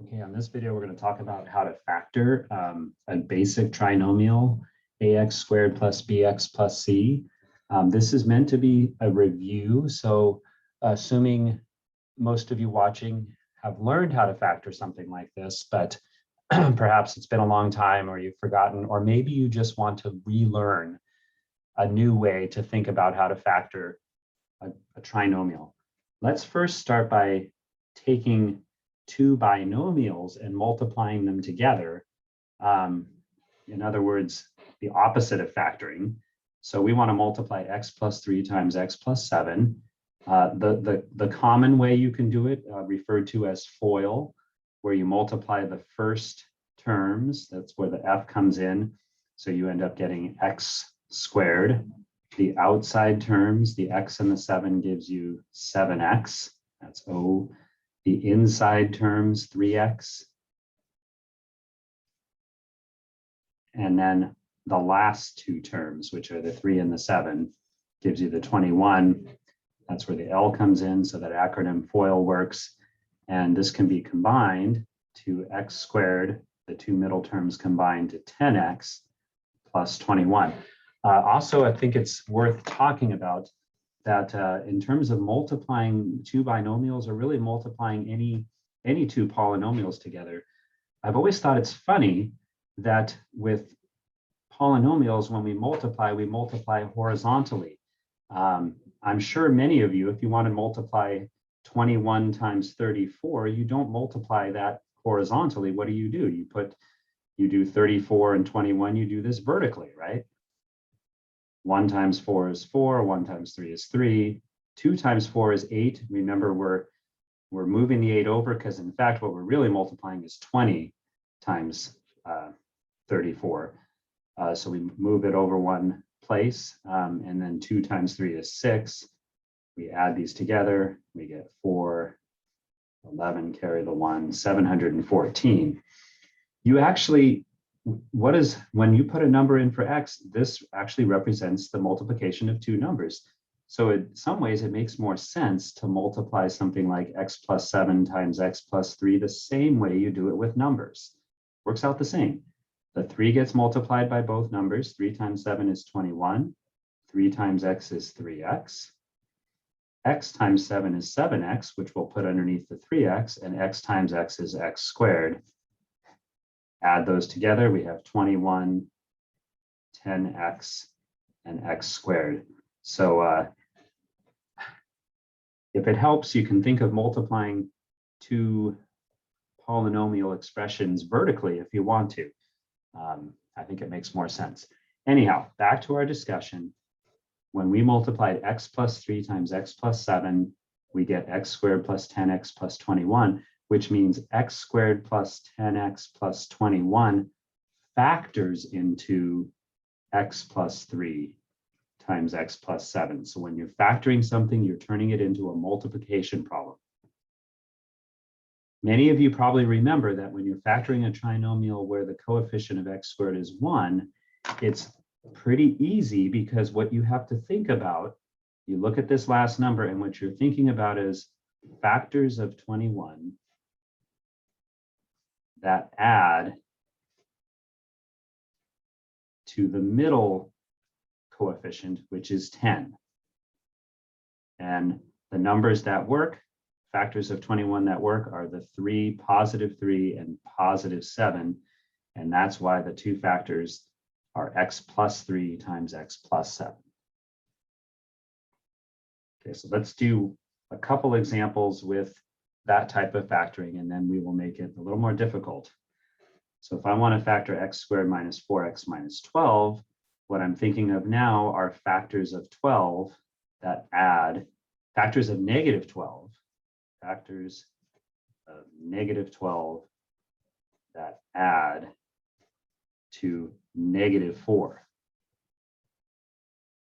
Okay, on this video, we're going to talk about how to factor a basic trinomial, ax squared plus bx plus c. This is meant to be a review, so assuming most of you watching have learned how to factor something like this, but perhaps it's been a long time or you've forgotten, or maybe you just want to relearn a new way to think about how to factor a trinomial. Let's first start by taking two binomials and multiplying them together. In other words, the opposite of factoring. So we want to multiply x plus 3 times x plus 7. The common way you can do it, referred to as FOIL, where you multiply the first terms, that's where the f comes in. So you end up getting x squared. The outside terms, the x and the 7 gives you 7x, that's O. The inside terms, 3x. And then the last two terms, which are the 3 and the 7, gives you the 21. That's where the L comes in, so that acronym FOIL works. And this can be combined to x squared, the two middle terms combined to 10x plus 21. Also, I think it's worth talking about that in terms of multiplying two binomials or really multiplying any two polynomials together, I've always thought it's funny that with polynomials, when we multiply horizontally. I'm sure many of you, if you want to multiply 21 times 34, you don't multiply that horizontally. What do? You do 34 and 21, you do this vertically, right? 1 times 4 is 4, 1 times 3 is 3, 2 times 4 is 8. Remember, we're moving the 8 over because in fact, what we're really multiplying is 20 times 34. So we move it over one place, and then 2 times 3 is 6. We add these together, we get 4, 11, carry the 1, 714. You actually, when you put a number in for x, this actually represents the multiplication of two numbers. So in some ways, it makes more sense to multiply something like x plus 7 times x plus 3 the same way you do it with numbers. Works out the same. The 3 gets multiplied by both numbers. 3 times 7 is 21. 3 times x is 3x. X times 7 is 7x, which we'll put underneath the 3x, and x times x is x squared. Add those together, we have 21, 10x, and x squared. So if it helps, you can think of multiplying two polynomial expressions vertically if you want to. I think it makes more sense. Anyhow, back to our discussion. When we multiplied x plus 3 times x plus 7, we get x squared plus 10x plus 21, which means x squared plus 10x plus 21 factors into x plus 3 times x plus 7. So when you're factoring something, you're turning it into a multiplication problem. Many of you probably remember that when you're factoring a trinomial where the coefficient of x squared is 1, it's pretty easy because what you have to think about, you look at this last number and what you're thinking about is factors of 21 that add to the middle coefficient, which is 10. And the numbers that work, factors of 21 that work, are the 3, positive 3, and positive 7. And that's why the two factors are x plus 3 times x plus 7. Okay, so let's do a couple examples with that type of factoring, and then we will make it a little more difficult. So if I want to factor x squared minus 4x minus 12, what I'm thinking of now are factors of 12 that add, factors of negative 12, factors of negative 12 that add to negative 4.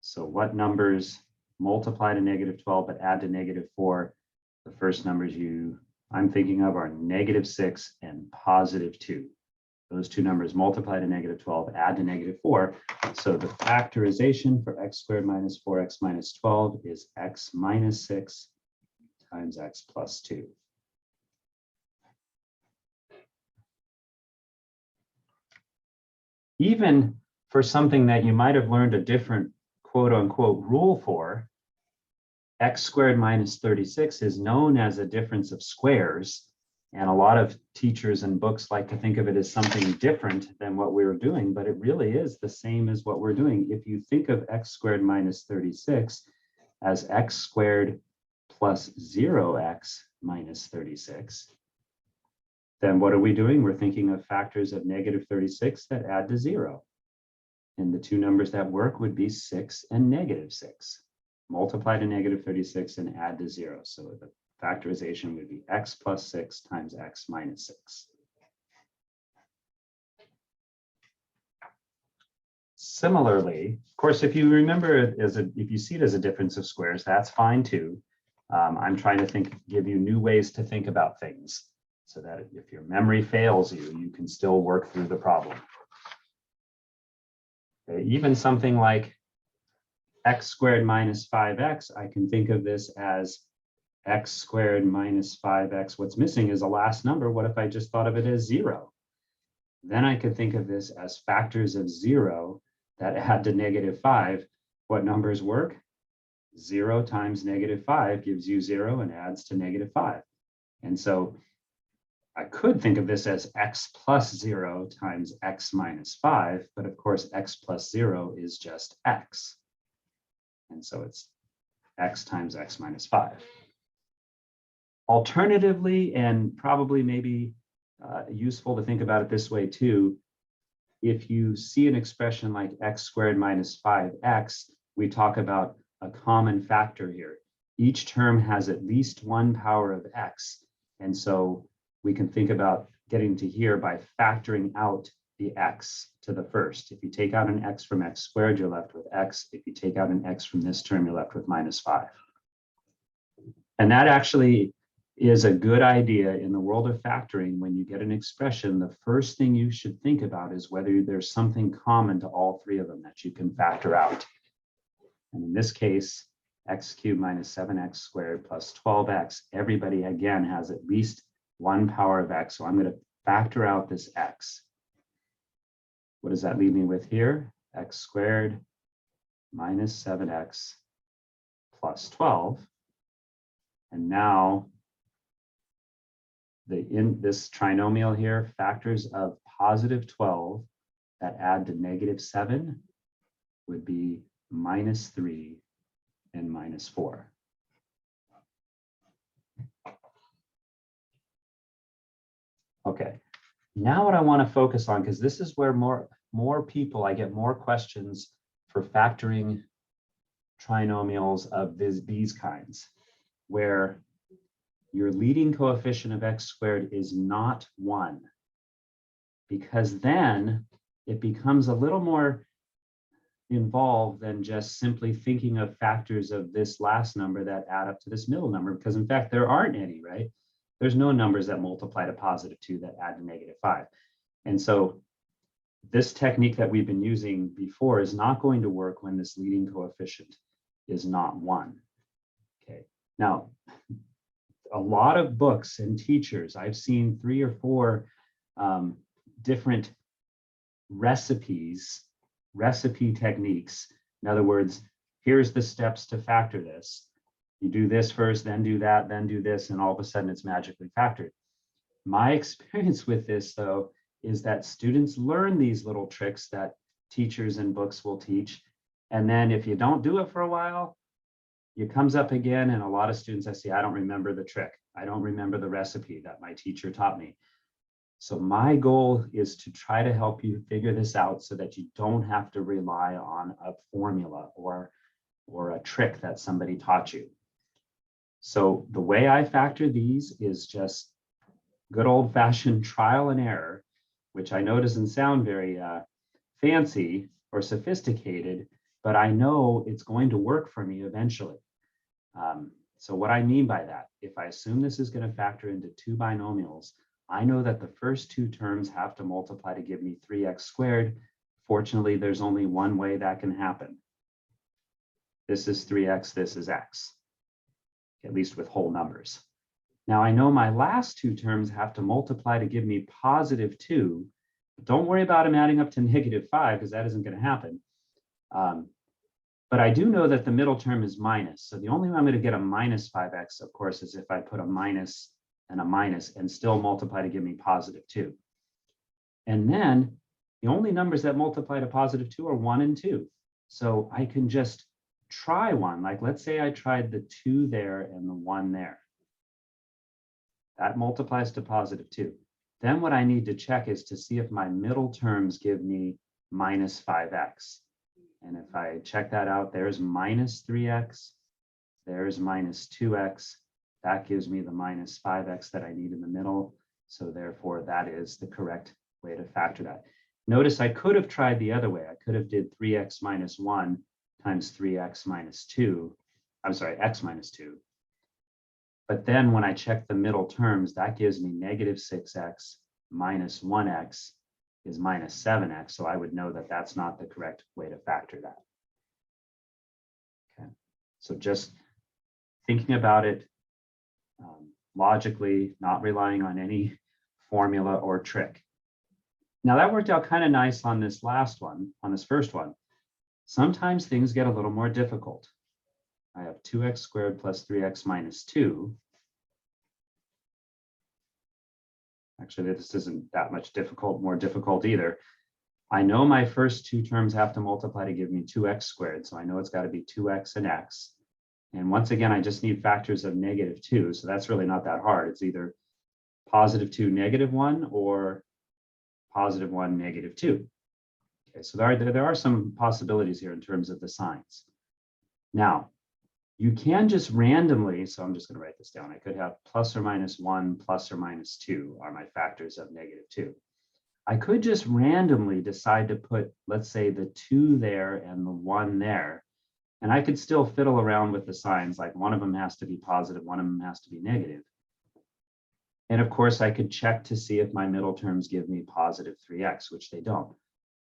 So what numbers multiply to negative 12 but add to negative 4? The first numbers I'm thinking of are negative 6 and positive 2. Those two numbers multiply to negative 12, add to negative 4. So the factorization for x squared minus 4x minus 12 is x minus 6 times x plus 2. even for something that you might have learned a different quote unquote rule for, x squared minus 36 is known as a difference of squares. And a lot of teachers and books like to think of it as something different than what we were doing, but it really is the same as what we're doing. If you think of x squared minus 36 as x squared plus 0x minus 36, then what are we doing? We're thinking of factors of negative 36 that add to 0. And the two numbers that work would be 6 and negative 6. Multiply to negative 36 and add to 0. So the factorization would be x plus 6 times x minus 6. Similarly, of course, if you remember it if you see it as a difference of squares, that's fine too. I'm trying to give you new ways to think about things so that if your memory fails you, you can still work through the problem. Okay, even something like x squared minus 5x, I can think of this as x squared minus 5x. What's missing is a last number. What if I just thought of it as 0? Then I could think of this as factors of 0 that add to negative 5. What numbers work? 0 times negative 5 gives you 0 and adds to negative 5. And so I could think of this as x plus 0 times x minus 5, but of course x plus 0 is just x. And so it's x times x minus 5. Alternatively, and probably maybe useful to think about it this way too, if you see an expression like x squared minus 5x, we talk about a common factor here. Each term has at least one power of x. And so we can think about getting to here by factoring out the x to the first. If you take out an x from x squared, you're left with x. If you take out an x from this term, you're left with minus 5. And that actually is a good idea in the world of factoring. When you get an expression, the first thing you should think about is whether there's something common to all three of them that you can factor out. And in this case, x cubed minus 7x squared plus 12x, everybody again has at least one power of x. So I'm going to factor out this x. What does that leave me with here? X squared minus 7x plus 12. And now in this trinomial here, factors of positive 12 that add to negative 7 would be minus 3 and minus 4. Okay, now what I want to focus on, because this is where more people, I get more questions for factoring trinomials of these kinds, where your leading coefficient of x squared is not 1, because then it becomes a little more involved than just simply thinking of factors of this last number that add up to this middle number, because in fact, there aren't any, right? There's no numbers that multiply to positive 2 that add to negative 5. And so this technique that we've been using before is not going to work when this leading coefficient is not 1. Okay, now, a lot of books and teachers, I've seen 3 or 4 different recipe techniques. In other words, here's the steps to factor this. You do this first, then do that, then do this, and all of a sudden it's magically factored. My experience with this, though, is that students learn these little tricks that teachers and books will teach. And then if you don't do it for a while, it comes up again, and a lot of students I see, I don't remember the trick. I don't remember the recipe that my teacher taught me. So my goal is to try to help you figure this out so that you don't have to rely on a formula or a trick that somebody taught you. So the way I factor these is just good old-fashioned trial and error, which I know doesn't sound very fancy or sophisticated, but I know it's going to work for me eventually. So what I mean by that, if I assume this is going to factor into 2 binomials, I know that the first 2 terms have to multiply to give me 3x squared. Fortunately, there's only one way that can happen. This is 3x, this is x, at least with whole numbers. Now I know my last 2 terms have to multiply to give me positive 2, Don't worry about them adding up to -5 because that isn't going to happen. But I do know that the middle term is minus. So the only way I'm going to get a -5x, of course, is if I put a minus and still multiply to give me +2. And then the only numbers that multiply to +2 are 1 and 2. So I can just try one. Like, let's say I tried the 2 there and the 1 there. That multiplies to +2. Then what I need to check is to see if my middle terms give me -5x. And if I check that out, there's -3x, there's -2x. That gives me the -5x that I need in the middle. So therefore, that is the correct way to factor that. Notice I could have tried the other way. I could have did 3x minus 1 times 3x minus 2. I'm sorry, x minus 2. But then when I check the middle terms, that gives me -6x minus 1x is -7x. So I would know that that's not the correct way to factor that. Okay, so just thinking about it logically, not relying on any formula or trick. Now that worked out kind of nice on this last one, on this first one. Sometimes things get a little more difficult. I have 2x squared plus 3x minus 2. Actually, this isn't that much more difficult either. I know my first two terms have to multiply to give me 2x squared, so I know it's got to be 2x and x. And once again, I just need factors of -2, so that's really not that hard. It's either +2, -1, or +1, -2. Okay, so there are some possibilities here in terms of the signs. Now, you can just randomly, so I'm just going to write this down. I could have +or-1, +or-2 are my factors of -2. I could just randomly decide to put, let's say, the 2 there and the 1 there. And I could still fiddle around with the signs, like one of them has to be positive, one of them has to be negative. And of course, I could check to see if my middle terms give me +3x, which they don't.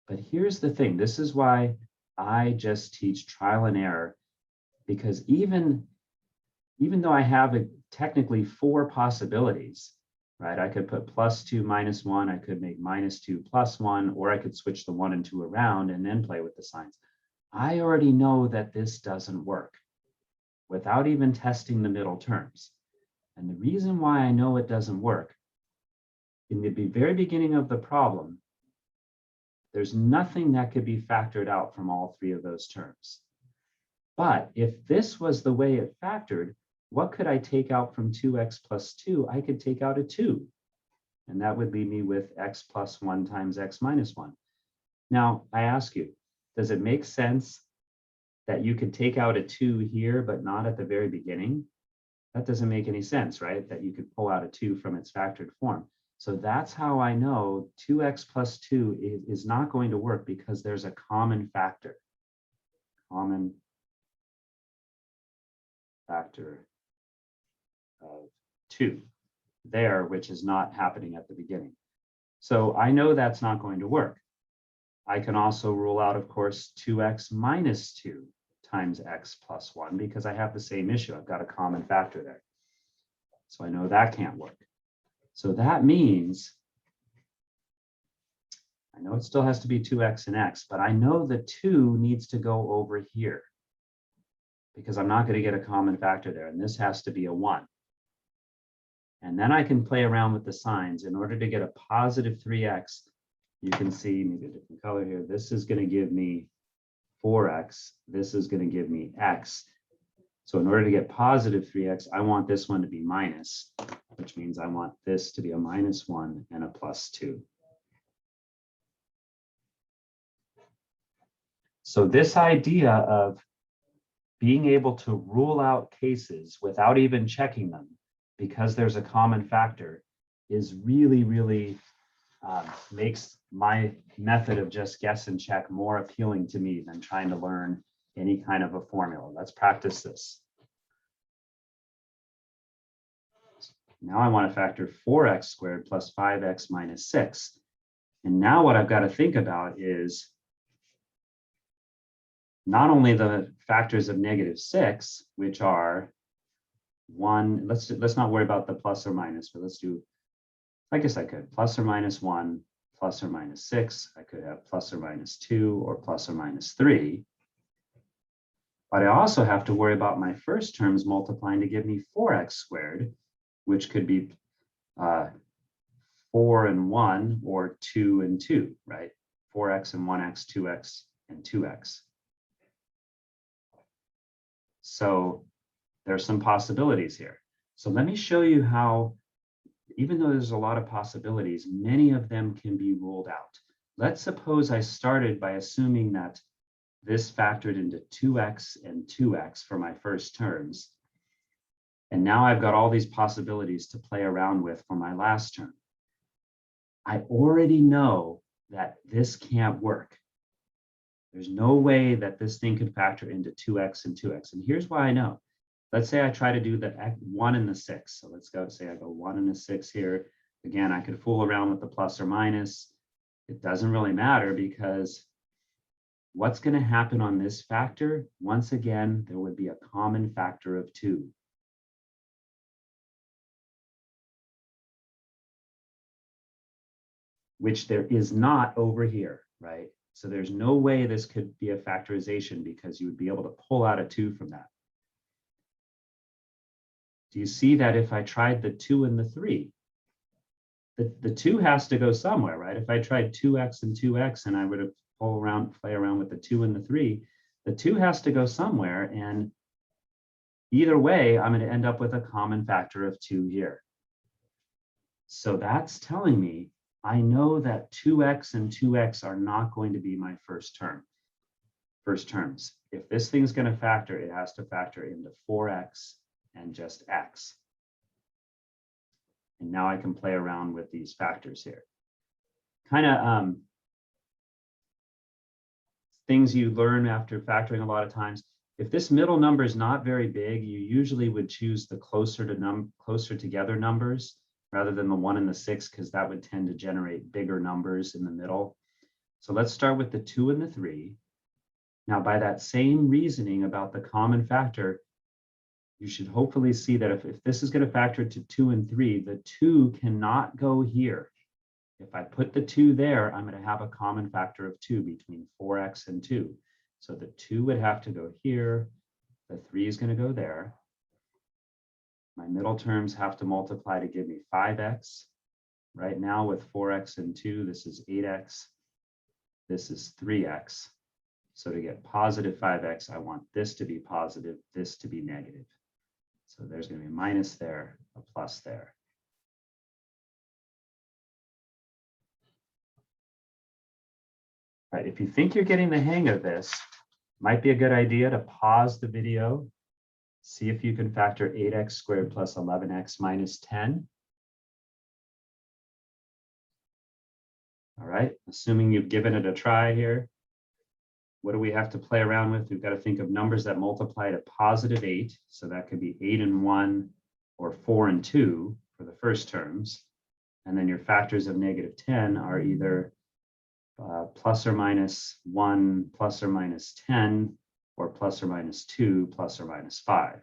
But here's the thing. This is why I just teach trial and error, because even though I have technically 4 possibilities, right? I could put +2 minus 1, I could make -2 plus 1, or I could switch the 1 and 2 around and then play with the signs. I already know that this doesn't work without even testing the middle terms. And the reason why I know it doesn't work, in the very beginning of the problem, there's nothing that could be factored out from all 3 of those terms. But if this was the way it factored, what could I take out from 2x plus 2? I could take out a 2. And that would leave me with x plus 1 times x minus 1. Now, I ask you, does it make sense that you could take out a 2 here, but not at the very beginning? That doesn't make any sense, right? That you could pull out a 2 from its factored form. So that's how I know 2x plus 2 is not going to work, because there's a common factor. Common factor of 2 there, which is not happening at the beginning. So I know that's not going to work. I can also rule out, of course, 2x minus 2 times x plus 1, because I have the same issue. I've got a common factor there. So I know that can't work. So that means, I know it still has to be 2x and x, but I know the 2 needs to go over here, because I'm not going to get a common factor there. And this has to be a 1. And then I can play around with the signs. In order to get a +3x, you can see, maybe a different color here, this is going to give me 4x. This is going to give me x. So in order to get +3x, I want this one to be minus, which means I want this to be a -1 and a +2. So this idea of being able to rule out cases without even checking them, because there's a common factor, is really, really makes my method of just guess and check more appealing to me than trying to learn any kind of a formula. Let's practice this. Now I want to factor 4x squared plus 5x minus 6. And now what I've got to think about is not only the factors of -6, which are 1, let's not worry about the plus or minus, but let's do, I guess I could, plus or minus 1, plus or minus 6. I could have plus or minus 2 or plus or minus 3. But I also have to worry about my first terms multiplying to give me 4x squared, which could be 4 and 1 or 2 and 2, right? 4x and 1x, 2x and 2x. So there's some possibilities here. So let me show you how, even though there's a lot of possibilities, many of them can be ruled out. Let's suppose I started by assuming that this factored into 2x and 2x for my first terms. And now I've got all these possibilities to play around with for my last term. I already know that this can't work. There's no way that this thing could factor into 2x and 2x. And here's why I know. Let's say I try to do the 1 and the 6. So let's go say I go 1 and a 6 here. Again, I could fool around with the plus or minus. It doesn't really matter because what's going to happen on this factor? Once again, there would be a common factor of 2. Which there is not over here, right? So there's no way this could be a factorization because you would be able to pull out a 2 from that. Do you see that if I tried the 2 and the 3, the 2 has to go somewhere, right? If I tried 2x and 2x and I would have play around with the 2 and the 3, the 2 has to go somewhere. And either way, I'm going to end up with a common factor of 2 here. So that's telling me I know that 2x and 2x are not going to be my first terms. If this thing's going to factor, it has to factor into 4x and just x. And now I can play around with these factors here. Kind of things you learn after factoring a lot of times. If this middle number is not very big, you usually would choose the closer together numbers rather than the 1 and the 6, because that would tend to generate bigger numbers in the middle. So let's start with the 2 and the 3. Now, by that same reasoning about the common factor, you should hopefully see that if this is going to factor to 2 and 3, the 2 cannot go here. If I put the 2 there, I'm going to have a common factor of 2 between 4x and 2. So the 2 would have to go here. The 3 is going to go there. My middle terms have to multiply to give me 5x. Right now with 4x and 2, this is 8x. This is 3x. So to get positive 5x, I want this to be positive, this to be negative. So there's going to be a minus there, a plus there. All right, if you think you're getting the hang of this, might be a good idea to pause the video, see if you can factor 8x squared plus 11x minus 10. All right, assuming you've given it a try here. What do we have to play around with? We've got to think of numbers that multiply to positive 8. So that could be 8 and 1 or 4 and 2 for the first terms. And then your factors of negative 10 are either plus or minus 1 plus or minus 10 or plus or minus 2 plus or minus 5.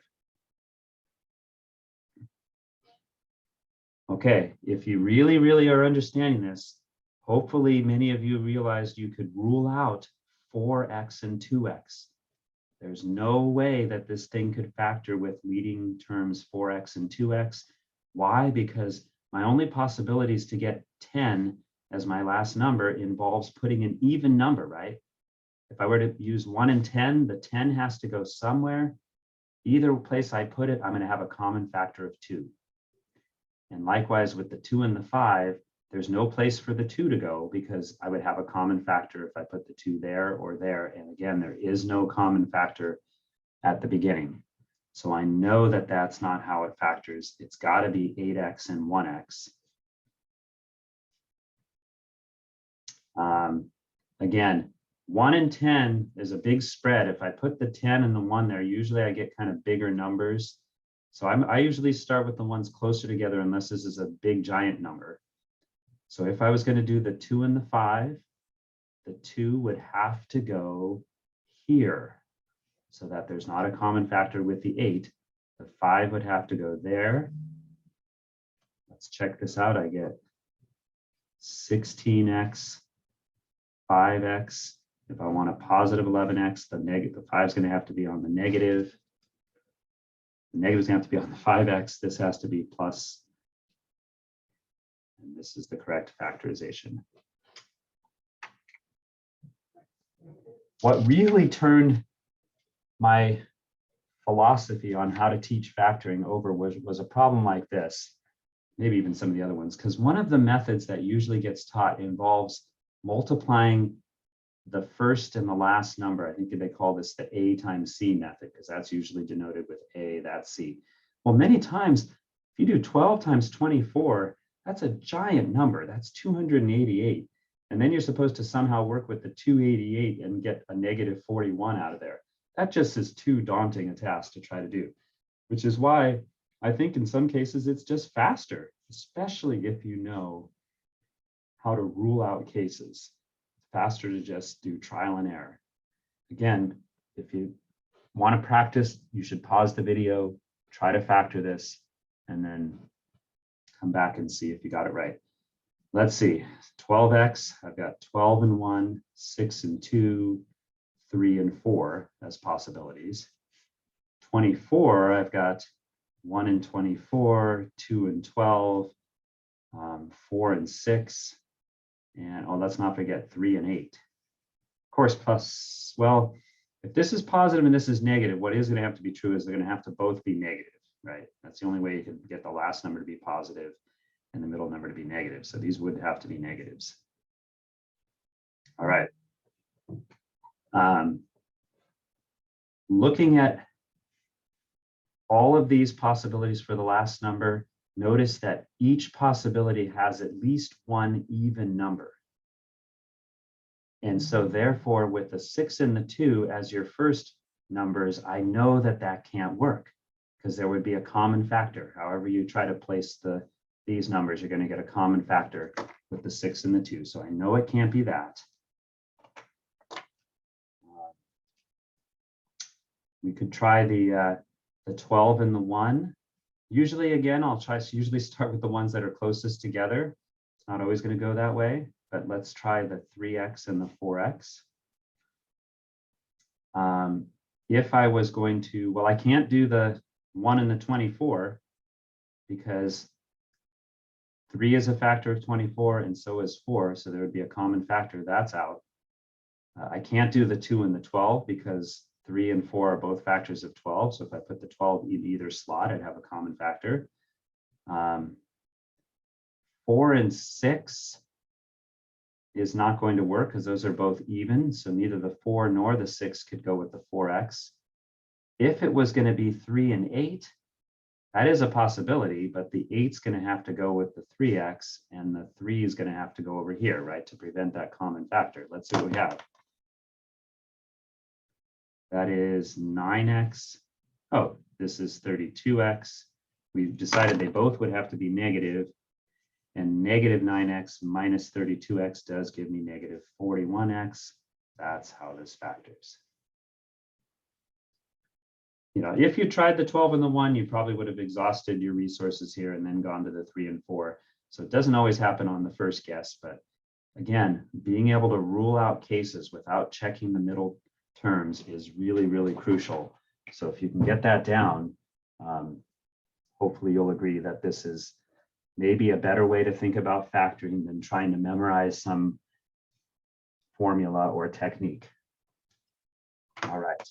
Okay, if you really, really are understanding this, hopefully many of you realized you could rule out 4x and 2x. There's no way that this thing could factor with leading terms 4x and 2x. Why? Because my only possibilities to get 10 as my last number involves putting an even number, right? If I were to use 1 and 10, the 10 has to go somewhere. Either place I put it, I'm going to have a common factor of 2. And likewise with the 2 and the 5, there's no place for the 2 to go because I would have a common factor if I put the 2 there or there. And again, there is no common factor at the beginning. So I know that that's not how it factors. It's got to be 8x and 1x. Again, 1 and 10 is a big spread. If I put the 10 and the 1 there, usually I get kind of bigger numbers. So I usually start with the ones closer together unless this is a big giant number. So if I was going to do the 2 and the 5, the 2 would have to go here so that there's not a common factor with the 8. The 5 would have to go there. Let's check this out. I get 16x, 5x. If I want a positive 11x, the 5 is going to have to be on the negative. The negative is going to have to be on the 5x. This has to be plus. And this is the correct factorization. What really turned my philosophy on how to teach factoring over was a problem like this, maybe even some of the other ones, because one of the methods that usually gets taught involves multiplying the first and the last number. I think they call this the A times C method, because that's usually denoted with A, that's C. Well, many times, if you do 12 times 24, that's a giant number. That's 288. And then you're supposed to somehow work with the 288 and get a negative 41 out of there. That just is too daunting a task to try to do, which is why I think in some cases it's just faster, especially if you know how to rule out cases. It's faster to just do trial and error. Again, if you want to practice, you should pause the video, try to factor this, and then come back and see if you got it right. Let's see, 12x, I've got 12 and 1, 6 and 2, 3 and 4 as possibilities. 24, I've got 1 and 24, 2 and 12, 4 and 6, and oh, let's not forget 3 and 8. Of course, plus, well, if this is positive and this is negative, what is going to have to be true is they're going to have to both be negative, right? That's the only way you can get the last number to be positive and the middle number to be negative. So these would have to be negatives. All right. Looking at all of these possibilities for the last number, notice that each possibility has at least one even number. And so therefore, with the 6 and the 2 as your first numbers, I know that that can't work because there would be a common factor. However you try to place these numbers, you're going to get a common factor with the 6 and the 2. So I know it can't be that. We could try the 12 and the 1. Usually, again, I'll usually start with the ones that are closest together. It's not always going to go that way, but let's try the 3x and the 4x. If I was going to, well, I can't do the 1 and the 24 because 3 is a factor of 24 and so is 4, so there would be a common factor. That's out. I can't do the 2 and the 12 because 3 and 4 are both factors of 12. So if I put the 12 in either slot, I'd have a common factor. 4 and 6 is not going to work because those are both even. So neither the 4 nor the 6 could go with the 4x. If it was going to be 3 and 8, that is a possibility, but the 8's going to have to go with the 3x and the 3 is going to have to go over here, right, to prevent that common factor. Let's see what we have. That is 9x. Oh, this is 32x. We've decided they both would have to be negative, and negative 9x minus 32x does give me negative 41x. That's how this factors. You know, if you tried the 12 and the 1, you probably would have exhausted your resources here and then gone to the 3 and 4. So it doesn't always happen on the first guess, but again, being able to rule out cases without checking the middle terms is really, really crucial. So if you can get that down, hopefully you'll agree that this is maybe a better way to think about factoring than trying to memorize some formula or technique. All right.